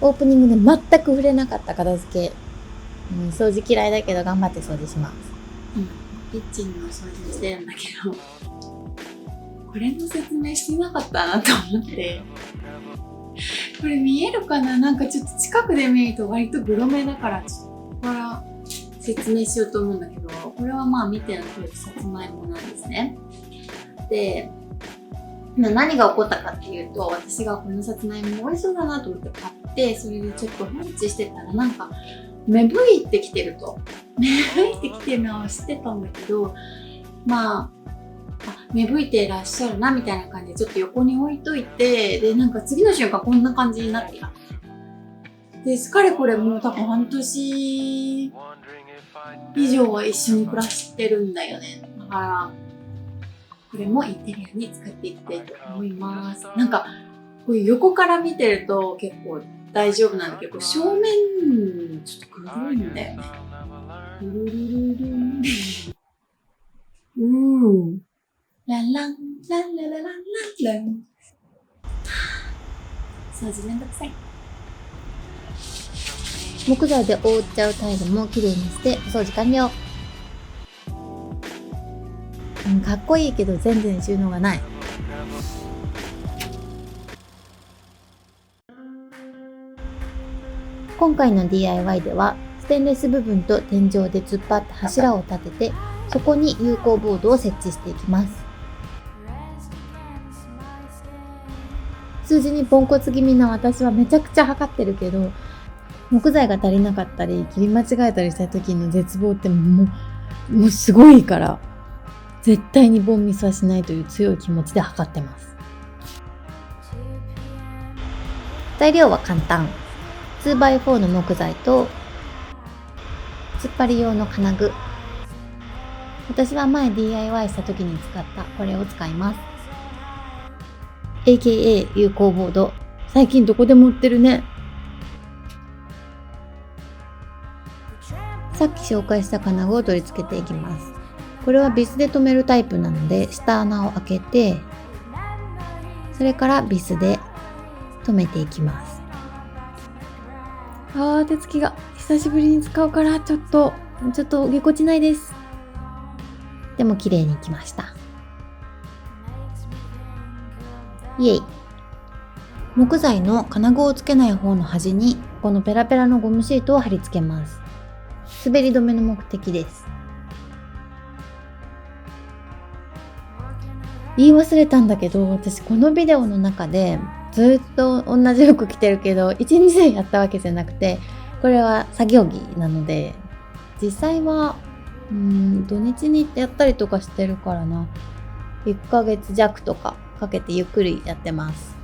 オープニングで全く触れなかった片付け、掃除嫌いだけど頑張って掃除します。キッチンの掃除してるんだけど、これの説明してなかったなと思って。これ見えるかな？なんかちょっと近くで見ると割とグロめだから、ちょっとここから説明しようと思うんだけど、これはまあ見ての通りさつまいもなんですね。で、何が起こったかっていうと、私がこのさつまいも美味しそうだなと思って買って、それでちょっと放置してたらなんか芽吹いてきてると。芽吹いてきてるのは知ってたんだけど、まあ、芽吹いてらっしゃるなみたいな感じでちょっと横に置いといて、でなんか次の瞬間こんな感じになってた。でかれこれもう多分半年以上は一緒に暮らしてるんだよね。だからこれもインテリアに使っていきたいと思います。なんかこういう横から見てると結構大丈夫なんだけど、正面ちょっと黒いんだよね。ルルルルルランランランララランランラン。掃除めんどくさい。木材で覆っちゃうタイルもきれいにして掃除完了。かっこいいけど全然収納がない。今回の DIY ではステンレス部分と天井で突っ張った柱を立てて、そこに有効ボードを設置していきます。数字にポンコツ気味な私はめちゃくちゃ測ってるけど、木材が足りなかったり切り間違えたりした時の絶望ってもうすごいから、絶対にボンミスはしないという強い気持ちで測ってます。材料は簡単。2x4 の木材と突っ張り用の金具。私は前 DIY した時に使ったこれを使います。AKA 有効ボード。最近どこでも売ってるね。さっき紹介した金具を取り付けていきます。これはビスで留めるタイプなので、下穴を開けて、それからビスで留めていきます。手つきが久しぶりに使うからちょっとぎこちないです。でも綺麗にいきました。イエイ。木材の金具をつけない方の端にこのペラペラのゴムシートを貼り付けます。滑り止めの目的です。言い忘れたんだけど、私このビデオの中でずっと同じ服着てるけど、1日でやったわけじゃなくて、これは作業着なので、実際は土日にやったりとかしてるからな、1ヶ月弱とかかけてゆっくりやってます。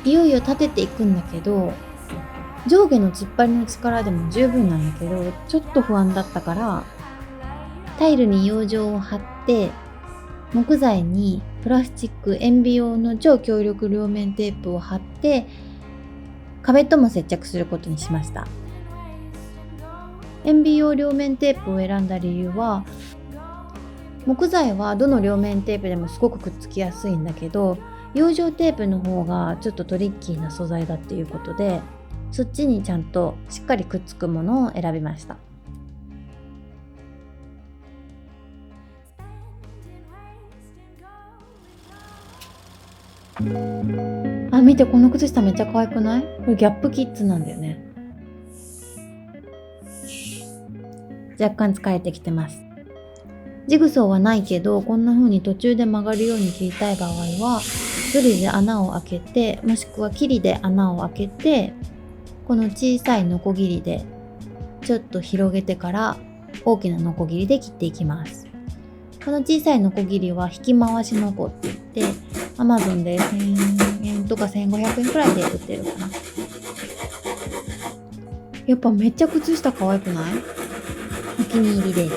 いよいよ立てていくんだけど、上下の突っ張りの力でも十分なんだけど、ちょっと不安だったから、タイルに養生を貼って、木材にプラスチック塩ビ用の超強力両面テープを貼って、壁とも接着することにしました。塩ビ用両面テープを選んだ理由は、木材はどの両面テープでもすごくくっつきやすいんだけど、養生テープの方がちょっとトリッキーな素材だっていうことで、そっちにちゃんとしっかりくっつくものを選びました。見て、この靴下めっちゃ可愛くない？これギャップキッズなんだよね。若干疲れてきてます。ジグソーはないけど、こんな風に途中で曲がるように切りたい場合は、ドリルで穴を開けて、もしくはキリで穴を開けて、この小さいノコギリでちょっと広げてから大きなノコギリで切っていきます。この小さいノコギリは引き回しノコって言って、Amazon で1000円とか1500円くらいで売ってるかな。やっぱめっちゃ靴下可愛くない？お気に入りです。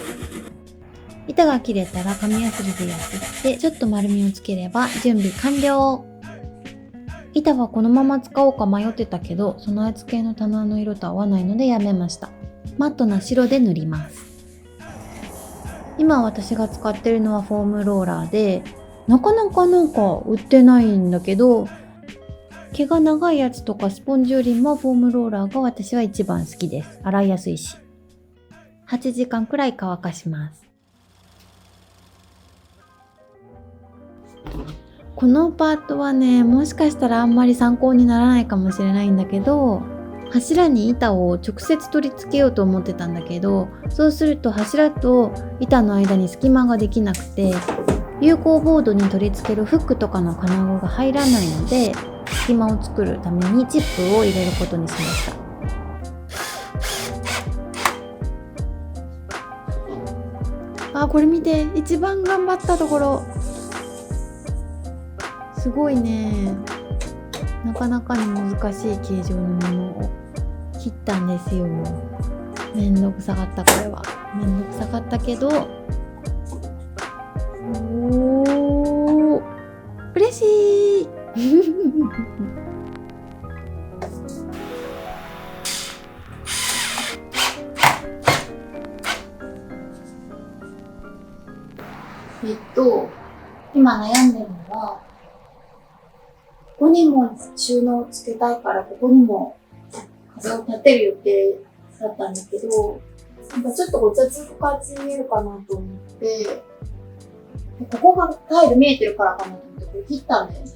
板が切れたら紙やすりでやってちょっと丸みをつければ準備完了。板はこのまま使おうか迷ってたけど、備え付けの棚の色と合わないのでやめました。マットな白で塗ります。今私が使ってるのはフォームローラーで、なかなか売ってないんだけど、毛が長いやつとかスポンジよりもフォームローラーが私は一番好きです。洗いやすいし。8時間くらい乾かします。このパートはね、もしかしたらあんまり参考にならないかもしれないんだけど、柱に板を直接取り付けようと思ってたんだけど、そうすると柱と板の間に隙間ができなくて、有効ボードに取り付けるフックとかの金具が入らないので、隙間を作るためにチップを入れることにしました。これ見て、一番頑張ったところ。すごいね。なかなかに難しい形状のものを切ったんですよ。めんどくさかった、これは。めんどくさかったけど、嬉しい今悩んでるのは、ここにも収納をつけたいから、ここにも風を立てる予定だったんだけど、なんかちょっとごちゃつく感じに見えるかなと思って、ここがタイル見えてるからかなと思って、これ切ったんだよね。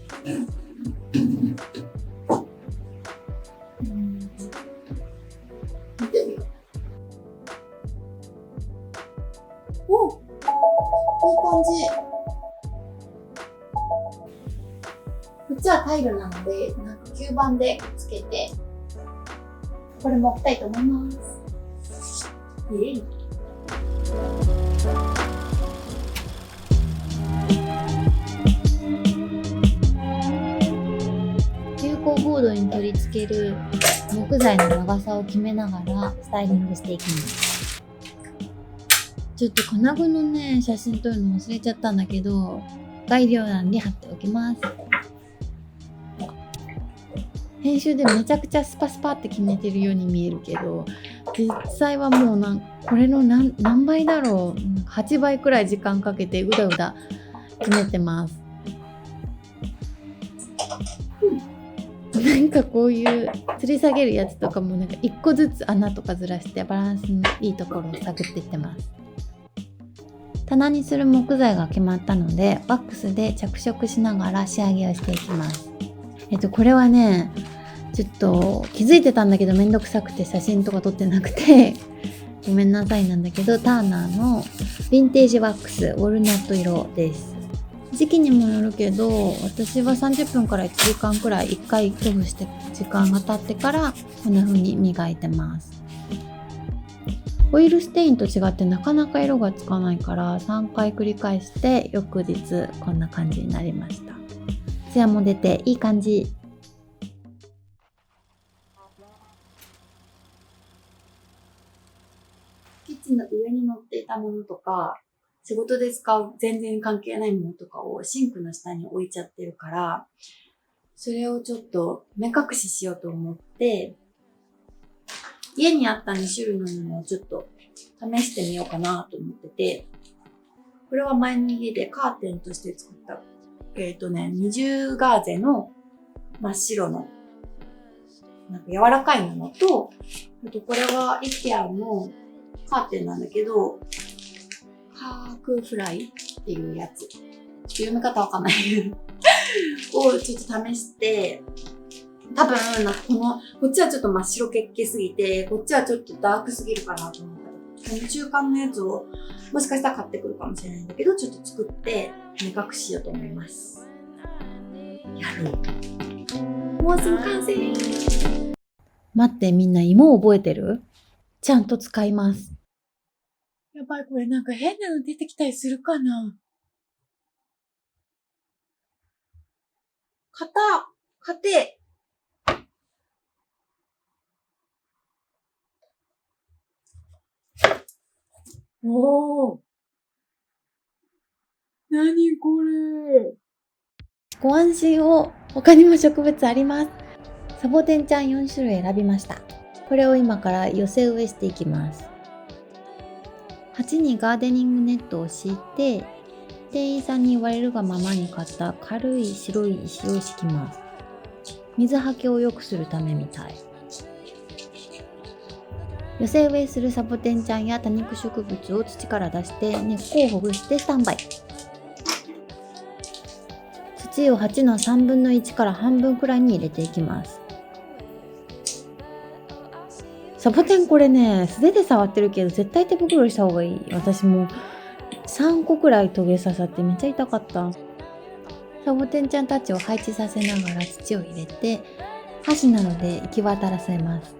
見てみよう。お、いい感じ。こっちはタイルなので、なんか吸盤でつけて、これも置きたいと思います。有効ボードに取り付ける木材の長さを決めながらスタイリングしていきます。ちょっと金具のね、写真撮るの忘れちゃったんだけど、概要欄に貼っておきます。編集でめちゃくちゃスパスパって決めてるように見えるけど、実際はもうこれの何倍だろう、8倍くらい時間かけてうだうだ決めてます。なんかこういう吊り下げるやつとかも1個ずつ穴とかずらしてバランスのいいところを探っていってます。棚にする木材が決まったので、ワックスで着色しながら仕上げをしていきます。これはね、ちょっと気づいてたんだけどめんどくさくて写真とか撮ってなくてごめんなさいなんだけど、ターナーのヴィンテージワックスウォルナット色です。時期にもよるけど、私は30分から1時間くらい1回塗布して時間が経ってからこんな風に磨いてます。オイルステインと違ってなかなか色がつかないから3回繰り返して翌日こんな感じになりました。ツヤも出ていい感じ。キッチンの上に乗っていたものとか、仕事で使う全然関係ないものとかをシンクの下に置いちゃってるから、それをちょっと目隠ししようと思って、家にあった2種類のものをちょっと試してみようかなと思ってて、これは前の家でカーテンとして作った二重ガーゼの真っ白のなんか柔らかいものと、あとこれはIKEAのカーテンなんだけど、カークフライっていうやつ、読み方わかんないをちょっと試して、多分こっちはちょっと真っ白けっけすぎて、こっちはちょっとダークすぎるかなと思ったら、この中間のやつをもしかしたら買ってくるかもしれないんだけど、ちょっと作って目隠ししようと思います。やる。もうすぐ完成。待って、みんな芋覚えてる？ちゃんと使います。やばい、これなんか変なの出てきたりするかな。硬て。おー。なにこれ。ご安心を。他にも植物あります。サボテンちゃん4種類選びました。これを今から寄せ植えしていきます。鉢にガーデニングネットを敷いて、店員さんに言われるがままに買った軽い白い石を敷きます。水はけを良くするためみたい。寄せ植えするサボテンちゃんや多肉植物を土から出して根っこをほぐしてスタンバイ。土を8の3分の1から半分くらいに入れていきます。サボテンこれね、素手で触ってるけど絶対手袋した方がいい。私も3個くらいトゲ刺さってめっちゃ痛かった。サボテンちゃんたちを配置させながら土を入れて箸などで行き渡らせます。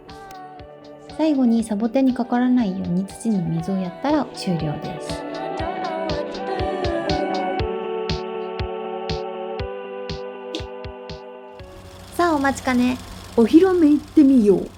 最後にサボテンにかからないように土に水をやったら終了です。さあお待ちかね、お披露目行ってみよう。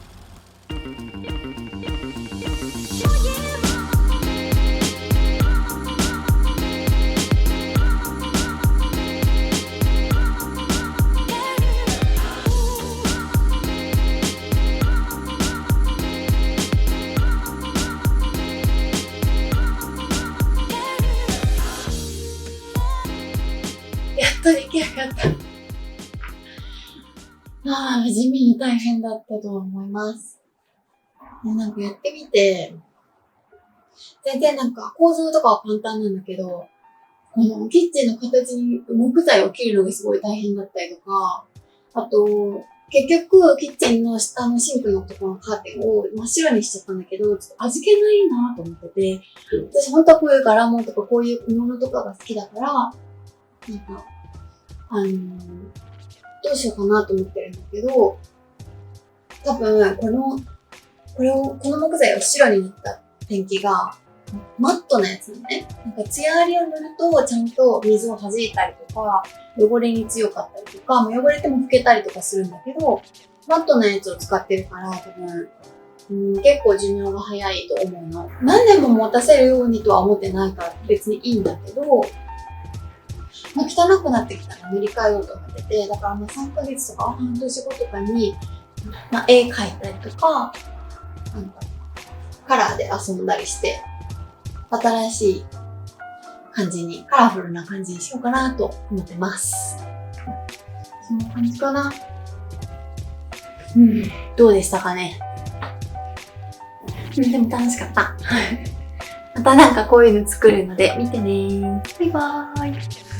やっと出来上がった。地味に大変だったと思います。なんかやってみて、全然なんか構造とかは簡単なんだけど、このキッチンの形に木材を切るのがすごい大変だったりとか、あと、結局キッチンの下のシンクのところのカーテンを真っ白にしちゃったんだけど、ちょっと味気ないなと思ってて、私本当はこういう柄物とかこういう小物とかが好きだから、なんか、どうしようかなと思ってるんだけど、多分、この木材を白に塗ったペンキが、マットなやつなのね。なんかツヤありを塗ると、ちゃんと水を弾いたりとか、汚れに強かったりとか、汚れても拭けたりとかするんだけど、マットなやつを使ってるから、多分、結構寿命が早いと思うの。何年も持たせるようにとは思ってないから別にいいんだけど、汚くなってきたら塗り替えようと思ってて、だから3ヶ月とか半年後とかに、絵描いたりとか、なんかカラーで遊んだりして、新しい感じに、カラフルな感じにしようかなと思ってます。そんな感じかな。どうでしたかね。でも楽しかった。またなんかこういうの作るので見てね。バイバーイ。